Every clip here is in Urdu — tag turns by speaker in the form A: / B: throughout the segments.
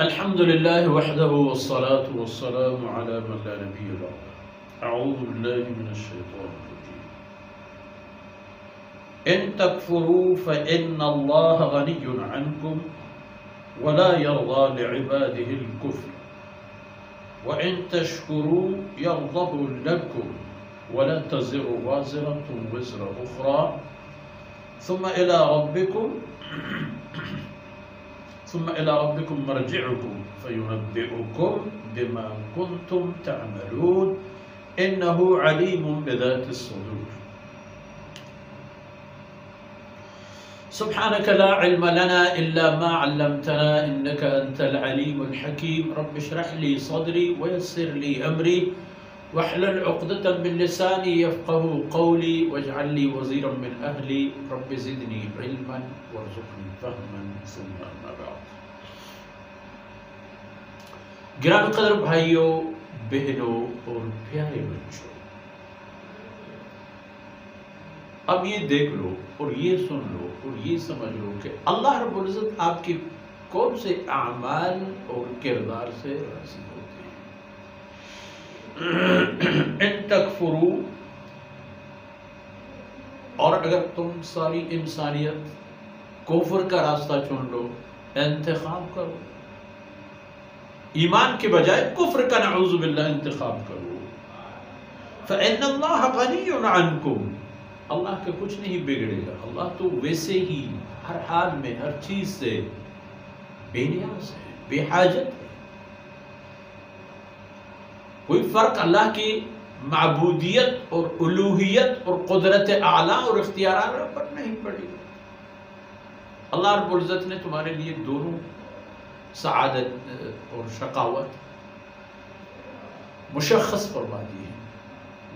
A: الحمد لله وحده والصلاة والسلام على من لا نبي له. أعوذ بالله من الشيطان الرجيم. إن تكفروا فإن الله غني عنكم ولا يرضى لعباده الكفر وإن تشكروا يرضه لكم ولا تزر وازرة وزر أخرى ثم إلى ربكم مرجعكم فينبئكم بما كنتم تعملون إنه عليم بذات الصدور. سبحانك لا علم لنا إلا ما علمتنا إنك أنت العليم الحكيم. رب اشرح لي صدري ويسر لي أمري واحلل عقدة من لساني يفقه قولي واجعل لي وزيرا من أهلي رب زدني علما وارزقني فهما ثم أما بعد. گرامی قدر بھائیوں، بہنوں اور پیارے بچوں، اب یہ دیکھ لو اور یہ سن لو اور یہ سمجھ لو کہ اللہ رب العزت آپ کے کون سے اعمال اور کردار سے راضی ہوتے ہیں. ان تکفروا، اور اگر تم ساری انسانیت کفر کا راستہ چن لو، انتخاب کرو، ایمان کے بجائے کفر کا نعوذ باللہ انتخاب کرو، فإن اللہ غنی عنکم، اللہ کے کچھ نہیں بگڑے گا. اللہ تو ویسے ہی ہر حال میں ہر چیز سے بے نیاز ہے، بے حاجت ہے. کوئی فرق اللہ کی معبودیت اور الوہیت اور قدرت اعلیٰ اور اختیارات پر نہیں پڑے گا. اللہ رب العزت نے تمہارے لیے دونوں سعادت اور شقاوت مشخص فرما دی ہے،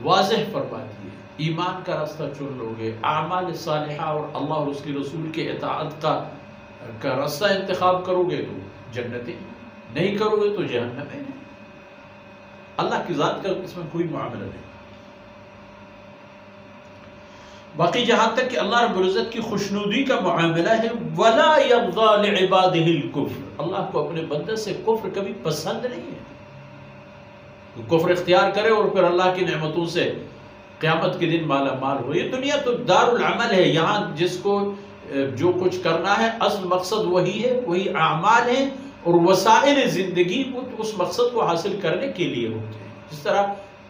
A: واضح فرما دی ہے. ایمان کا راستہ چن لو گے، اعمال صالحہ اور اللہ اور اس کے رسول کے اطاعت کا راستہ انتخاب کرو گے تو جنتیں، نہیں کرو گے تو جہنم ہے. اللہ کی ذات کا اس میں کوئی معاملہ نہیں. باقی جہاں تک کہ اللہ رب العزت کی خوشنودی کا معاملہ ہے، وَلَا يَرْضَى لِعِبَادِهِ الْكُفْرِ، اللہ کو اپنے بندے سے کفر کبھی پسند نہیں ہے. کفر اختیار کرے اور پھر اللہ کی نعمتوں سے قیامت کے دن مالا مال ہو. یہ دنیا تو دار العمل ہے، یہاں جس کو جو کچھ کرنا ہے اصل مقصد وہی ہے، وہی اعمال ہیں اور وسائل زندگی وہ اس مقصد کو حاصل کرنے کے لیے ہوتے ہیں. جس طرح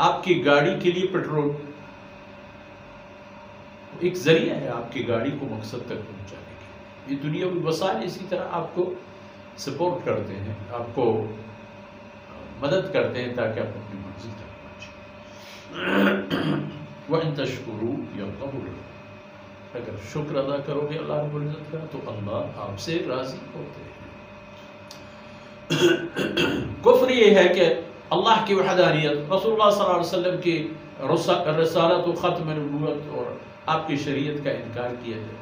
A: آپ کی گاڑی کے لیے پیٹرول ایک ذریعہ ہے آپ کی گاڑی کو مقصد تک پہنچانے کے. یہ دنیاوی وسائل اسی طرح آپ کو سپورٹ کرتے ہیں، آپ کو مدد کرتے ہیں تاکہ آپ اپنی منزل تک پہنچیں. وَإِن تَشْكُرُوا يَرْضَهُ لَكُمْ، اگر شکر ادا کرو گے اللہ رب العزت کا تو اللہ آپ سے راضی ہوتے ہیں. کفر یہ ہے کہ اللہ کی وحدانیت، رسول اللہ صلی اللہ علیہ وسلم کی رسالت و ختم نبوت اور آپ کی شریعت کا انکار کیا جائے،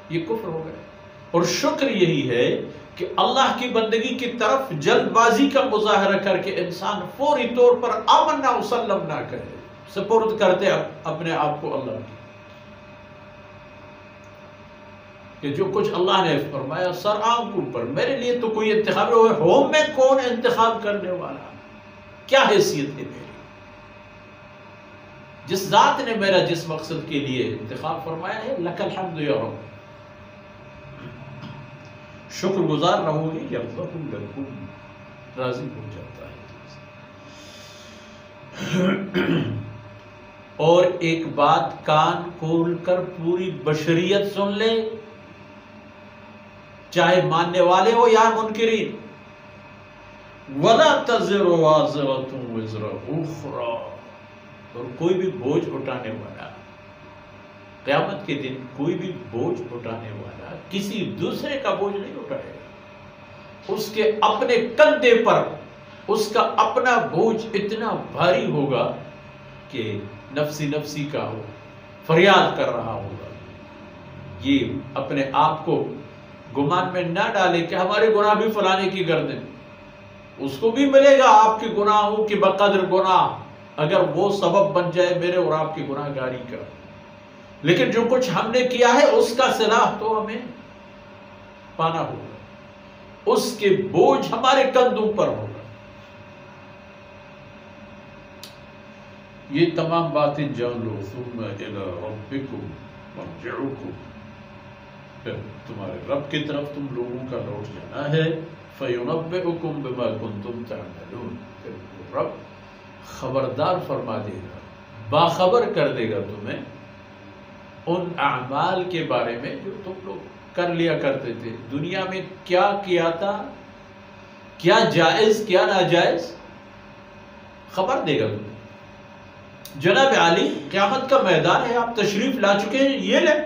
A: یہ کفر ہو گیا. اور شکر یہی ہے کہ اللہ کی بندگی کی طرف جلد بازی کا مظاہرہ کر کے انسان فوری طور پر آمنا وسلم نہ کرے، سپرد کرتے اپنے آپ کو اللہ کی، کہ جو کچھ اللہ نے فرمایا سر آنکھ اوپر، میرے لیے تو کوئی انتخاب ہو میں کون انتخاب کرنے والا، کیا حیثیت ہے میری. جس ذات نے میرا جس مقصد کے لیے انتخاب فرمایا ہے، لک الحمد یا رب، شکر گزار رہو گے، یرضہ لکم، راضی ہو جاتا ہے. اور ایک بات کان کھول کر پوری بشریت سن لے، چاہے ماننے والے ہو یا منکرین، وَلَا تَزِرُ وَازِرَةٌ وِزْرَ أُخْرَى، اور کوئی بھی بوجھ اٹھانے والا قیامت کے دن، کوئی بھی بوجھ اٹھانے والا کسی دوسرے کا بوجھ نہیں اٹھائے گا. اس کے اپنے کندھے پر اس کا اپنا بوجھ اتنا بھاری ہوگا کہ نفسی نفسی کا ہو، فریاد کر رہا ہوگا. یہ اپنے آپ کو گمان میں نہ ڈالے کہ ہمارے گناہ بھی فلانے کی گردن، اس کو بھی ملے گا آپ کے گناہوں کی بقدر گناہ، اگر وہ سبب بن جائے میرے اور آپ کی گناہ گاری کا. لیکن جو کچھ ہم نے کیا ہے اس کا صلاح تو ہمیں پانا ہوگا. اس کے بوجھ ہمارے کندھوں پر ہوگا. یہ تمام باتیں جان لو. ثم الی ربکم مرجعکم، پھر تمہارے رب کی طرف تم لوگوں کا لوٹ جانا ہے. فینبئکم بما کنتم تعملون، پھر وہ رب خبردار فرما دے گا، باخبر کر دے گا تمہیں ان اعمال کے بارے میں جو تم لوگ کر لیا کرتے تھے. دنیا میں کیا کیا تھا، کیا جائز کیا ناجائز، خبر دے گا تمہیں. جناب علی قیامت کا میدان ہے، آپ تشریف لا چکے ہیں، یہ لیں،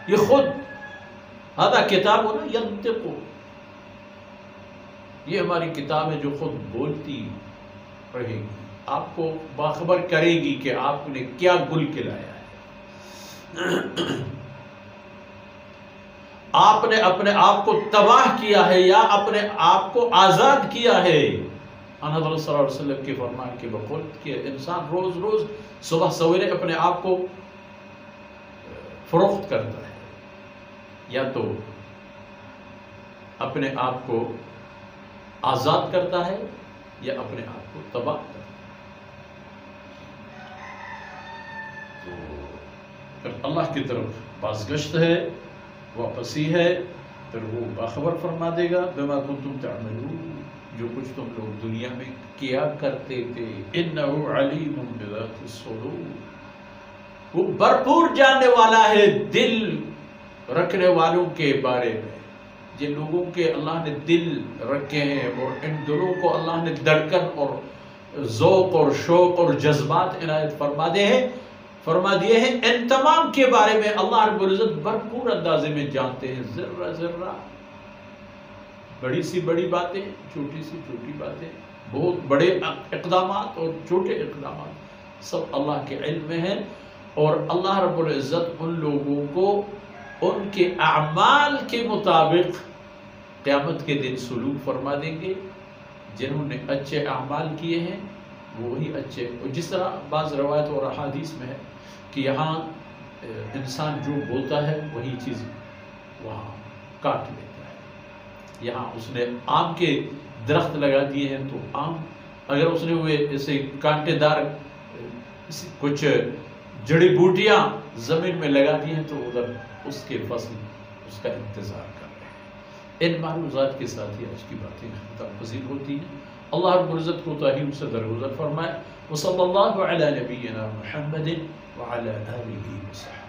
A: یہ خود ہذا کتاب ہونا ینطق، یہ ہماری کتاب ہے جو خود بولتی رہے گی، آپ کو باخبر کرے گی کہ آپ نے کیا گل کھلایا ہے، آپ نے اپنے آپ کو تباہ کیا ہے یا اپنے آپ کو آزاد کیا ہے. حضرت صلی اللہ علیہ وسلم کے فرمان کے بقول کہ انسان روز روز صبح سویرے اپنے آپ کو فروخت کرتا ہے، یا تو اپنے آپ کو آزاد کرتا ہے یا اپنے آپ کو تباہ کرتا ہے. تو پھر اللہ کی طرف بازگشت ہے، واپسی ہے، پھر وہ باخبر فرما دے گا بما کنتم تعملون، جو کچھ تم لوگ دنیا میں کیا کرتے تھے. انہ علیم بذات الصدور، وہ بھرپور جاننے والا ہے دل رکھنے والوں کے بارے میں. جن لوگوں کے اللہ نے دل رکھے ہیں اور ان دلوں کو اللہ نے دھڑکن اور ذوق اور شوق اور جذبات عنایت فرما دیے ہیں، ان تمام کے بارے میں اللہ رب العزت بھرپور اندازے میں جانتے ہیں. ذرہ ذرہ، بڑی سی بڑی باتیں، چھوٹی سی چھوٹی باتیں، بہت بڑے اقدامات اور چھوٹے اقدامات، سب اللہ کے علم میں ہیں. اور اللہ رب العزت ان لوگوں کو ان کے اعمال کے مطابق قیامت کے دن سلوک فرما دیں گے. جنہوں نے اچھے اعمال کیے ہیں وہی اچھے، جس طرح بعض روایت اور احادیث میں ہے کہ یہاں انسان جو بولتا ہے وہی چیز وہاں کاٹ لیتا ہے. یہاں اس نے آم کے درخت لگا دیے ہیں تو آم، اگر اس نے وہ ایسے کانٹے دار کچھ جڑی بوٹیاں زمین میں لگا دی ہیں تو ادھر اس کے فصل اس کا انتظار کر رہے ہیں. ان معلومات کے ساتھ ہی آج کی باتیں ختم پذیر ہوتی ہیں. اللہ رب العزت کو تاہم سے درگزر فرمائے. وصلی اللہ علی نبینا محمد وعلی آلہ وصحبہ.